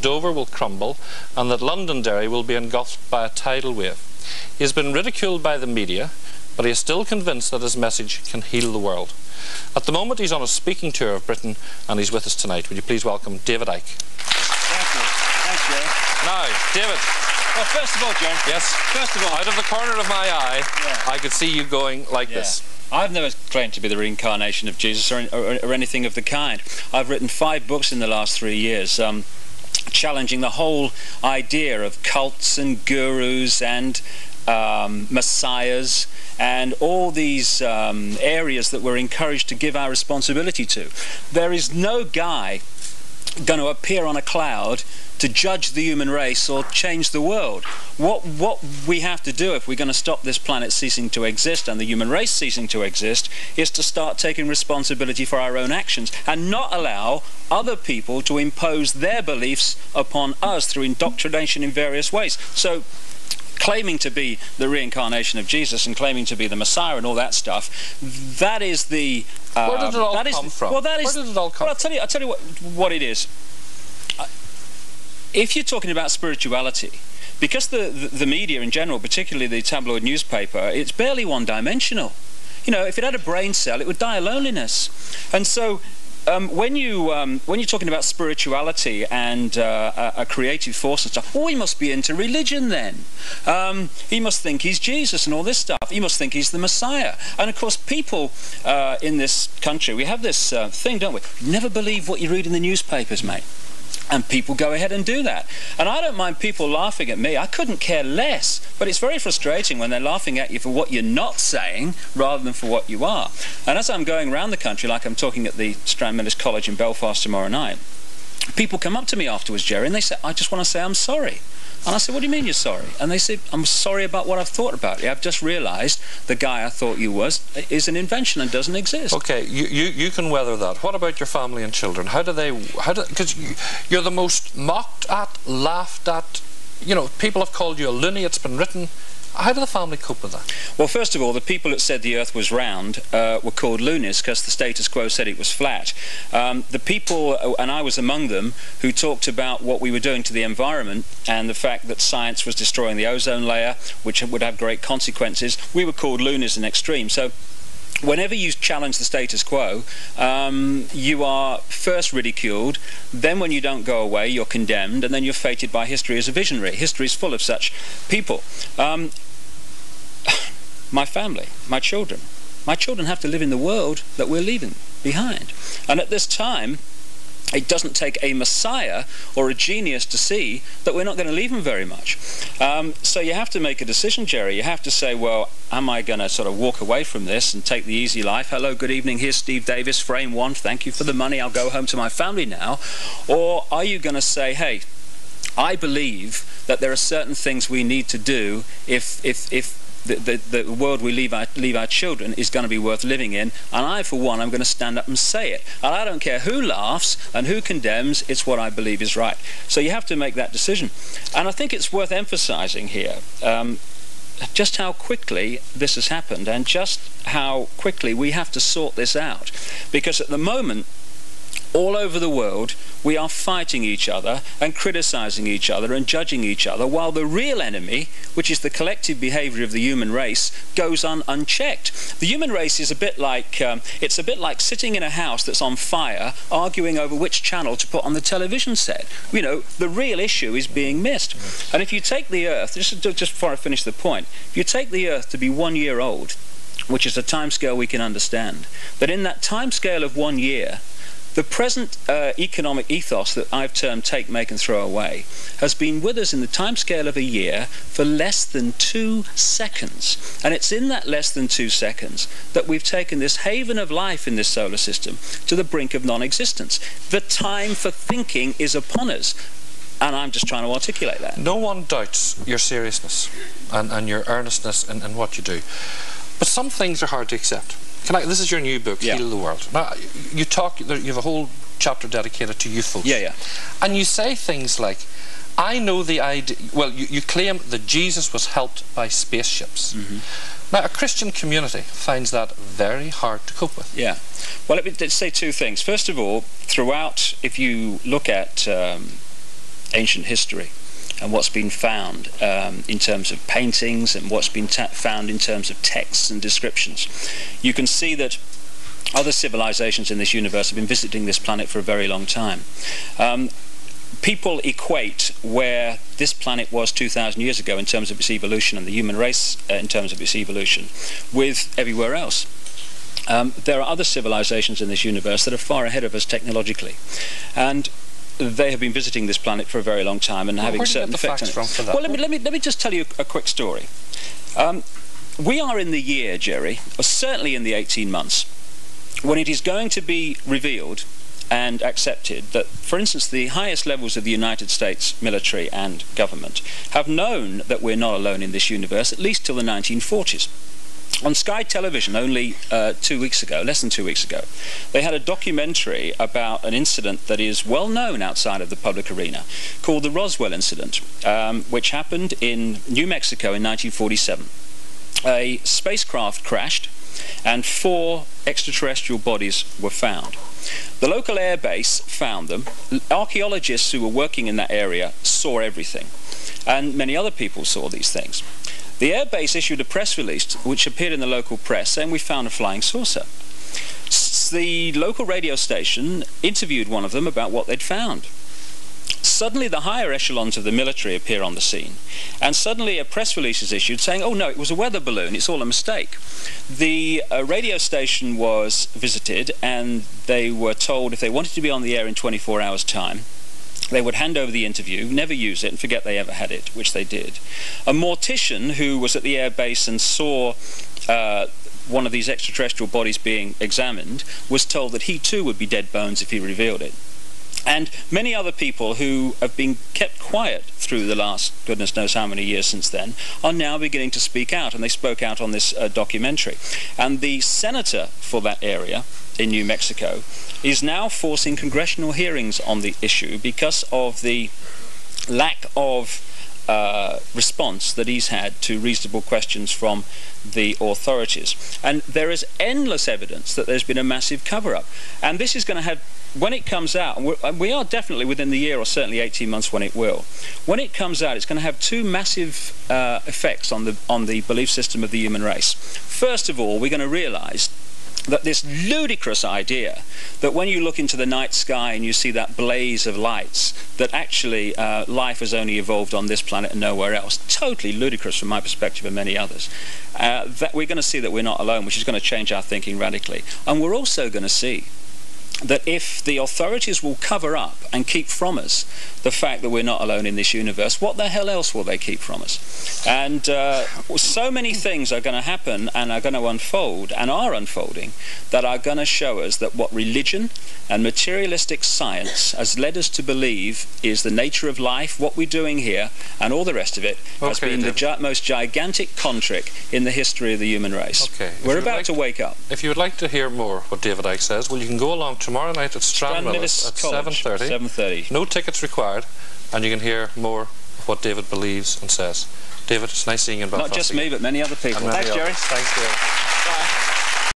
Dover will crumble and that Londonderry will be engulfed by a tidal wave. He has been ridiculed by the media, but he is still convinced that his message can heal the world. At the moment he's on a speaking tour of Britain and he's with us tonight. Would you please welcome David Icke. Thank you. Thanks, Jerry. Now, David. Well, first of all, Jerry. Yes. First of all, out of the corner of my eye, I could see you going like this. I've never claimed to be the reincarnation of Jesus or anything of the kind. I've written 5 books in the last 3 years, challenging the whole idea of cults and gurus and messiahs and all these areas that we're encouraged to give our responsibility to. There is no guy going to appear on a cloud to judge the human race or change the world. What we have to do if we're going to stop this planet ceasing to exist and the human race ceasing to exist is to start taking responsibility for our own actions and not allow other people to impose their beliefs upon us through indoctrination in various ways. So claiming to be the reincarnation of Jesus and claiming to be the Messiah and all that stuff, that is the... where did it all come from? Well, that is... Where did it all come from? I'll tell you what it is. If you're talking about spirituality, because the media in general, particularly the tabloid newspaper, it's barely one-dimensional. You know, if it had a brain cell, it would die of loneliness. And so when you're talking about spirituality and a creative force and stuff, oh, he must be into religion then. He must think he's Jesus and all this stuff. He must think he's the Messiah. And of course, people in this country, we have this thing, don't we? Never believe what you read in the newspapers, mate. And people go ahead and do that. And I don't mind people laughing at me. I couldn't care less. But it's very frustrating when they're laughing at you for what you're not saying rather than for what you are. And as I'm going around the country, like I'm talking at the Stranmillis College in Belfast tomorrow night, people come up to me afterwards, Jerry, and they say, I just want to say I'm sorry. And I said, what do you mean you're sorry? And they said, I'm sorry about what I've thought about you. I've just realised the guy I thought you was is an invention and doesn't exist. Okay, you can weather that. What about your family and children? Because you're the most mocked at, laughed at, you know, people have called you a loony, it's been written. How do the family cope with that? Well, first of all, the people that said the earth was round were called loonies because the status quo said it was flat. The people, and I was among them, who talked about what we were doing to the environment and the fact that science was destroying the ozone layer, which would have great consequences, we were called loonies in extreme. So whenever you challenge the status quo, you are first ridiculed, then when you don't go away, you're condemned, and then you're fated by history as a visionary. History is full of such people. My family, my children have to live in the world that we're leaving behind. And at this time, it doesn't take a messiah or a genius to see that we're not going to leave them very much. So you have to make a decision, Jerry. You have to say, well, am I going to sort of walk away from this and take the easy life? Hello, good evening, here's Steve Davis, frame 1, thank you for the money, I'll go home to my family now. Or are you going to say, hey, I believe that there are certain things we need to do if the world we leave our children is going to be worth living in, and I, for one, I'm going to stand up and say it. And I don't care who laughs and who condemns, it's what I believe is right. So you have to make that decision. And I think it's worth emphasizing here just how quickly this has happened and just how quickly we have to sort this out. Because at the moment, all over the world, we are fighting each other and criticizing each other and judging each other, while the real enemy, which is the collective behavior of the human race, goes on unchecked. The human race is a bit like sitting in a house that's on fire, arguing over which channel to put on the television set. You know, the real issue is being missed. And if you take the Earth, just before I finish the point, if you take the Earth to be 1 year old, which is a timescale we can understand, that in that timescale of 1 year, the present economic ethos that I've termed take, make and throw away has been with us in the timescale of a year for less than 2 seconds. And it's in that less than 2 seconds that we've taken this haven of life in this solar system to the brink of non-existence. The time for thinking is upon us. And I'm just trying to articulate that. No one doubts your seriousness and your earnestness in what you do. But some things are hard to accept. This is your new book, Heal the World. Now, you have a whole chapter dedicated to you folks. Yeah. And you say things like, I know the idea... Well, you claim that Jesus was helped by spaceships. Now, a Christian community finds that very hard to cope with. Yeah. Well, let me say 2 things. First of all, throughout, if you look at ancient history and what's been found in terms of paintings and what's been found in terms of texts and descriptions, you can see that other civilizations in this universe have been visiting this planet for a very long time. People equate where this planet was 2,000 years ago in terms of its evolution, and the human race in terms of its evolution, with everywhere else. There are other civilizations in this universe that are far ahead of us technologically, and they have been visiting this planet for a very long time and having certain effects on it. Well, let me just tell you a quick story. We are in the year, Jerry, or certainly in the 18 months, when it is going to be revealed and accepted that, for instance, the highest levels of the United States military and government have known that we're not alone in this universe, at least till the 1940s. On Sky Television only 2 weeks ago, less than 2 weeks ago, they had a documentary about an incident that is well known outside of the public arena, called the Roswell incident, which happened in New Mexico in 1947. A spacecraft crashed and 4 extraterrestrial bodies were found. The local air base found them. Archaeologists who were working in that area saw everything, and many other people saw these things. The air base issued a press release which appeared in the local press saying we found a flying saucer. The local radio station interviewed one of them about what they'd found. Suddenly the higher echelons of the military appear on the scene, and suddenly a press release is issued saying, oh no, it was a weather balloon, it's all a mistake. The radio station was visited, and they were told if they wanted to be on the air in 24 hours' time, they would hand over the interview, never use it, and forget they ever had it, which they did. A mortician who was at the air base and saw one of these extraterrestrial bodies being examined was told that he too would be dead bones if he revealed it. And many other people who have been kept quiet through the last goodness knows how many years since then are now beginning to speak out, and they spoke out on this documentary. And the senator for that area in New Mexico is now forcing congressional hearings on the issue because of the lack of response that he's had to reasonable questions from the authorities. And there is endless evidence that there's been a massive cover-up. And this is going to have, when it comes out, and we are definitely within the year or certainly 18 months when it will, when it comes out it's going to have 2 massive effects on the belief system of the human race. First of all, we're going to realise that this ludicrous idea that when you look into the night sky and you see that blaze of lights, that actually life has only evolved on this planet and nowhere else, totally ludicrous from my perspective and many others, that we're going to see that we're not alone, which is going to change our thinking radically. And we're also going to see that if the authorities will cover up and keep from us the fact that we're not alone in this universe, what the hell else will they keep from us? And so many things are going to happen and are going to unfold and are unfolding that are going to show us that what religion and materialistic science has led us to believe is the nature of life, what we're doing here, and all the rest of it has been the most gigantic con trick in the history of the human race. We're about to wake up. If you would like to hear more what David Icke says, well, you can go along tomorrow night at Stranmillis at 7:30. No tickets required, and you can hear more of what David believes and says. David, it's nice seeing you in Belfast. Not just me, but many other people. Thanks, Jerry. Thanks, Jerry. Bye.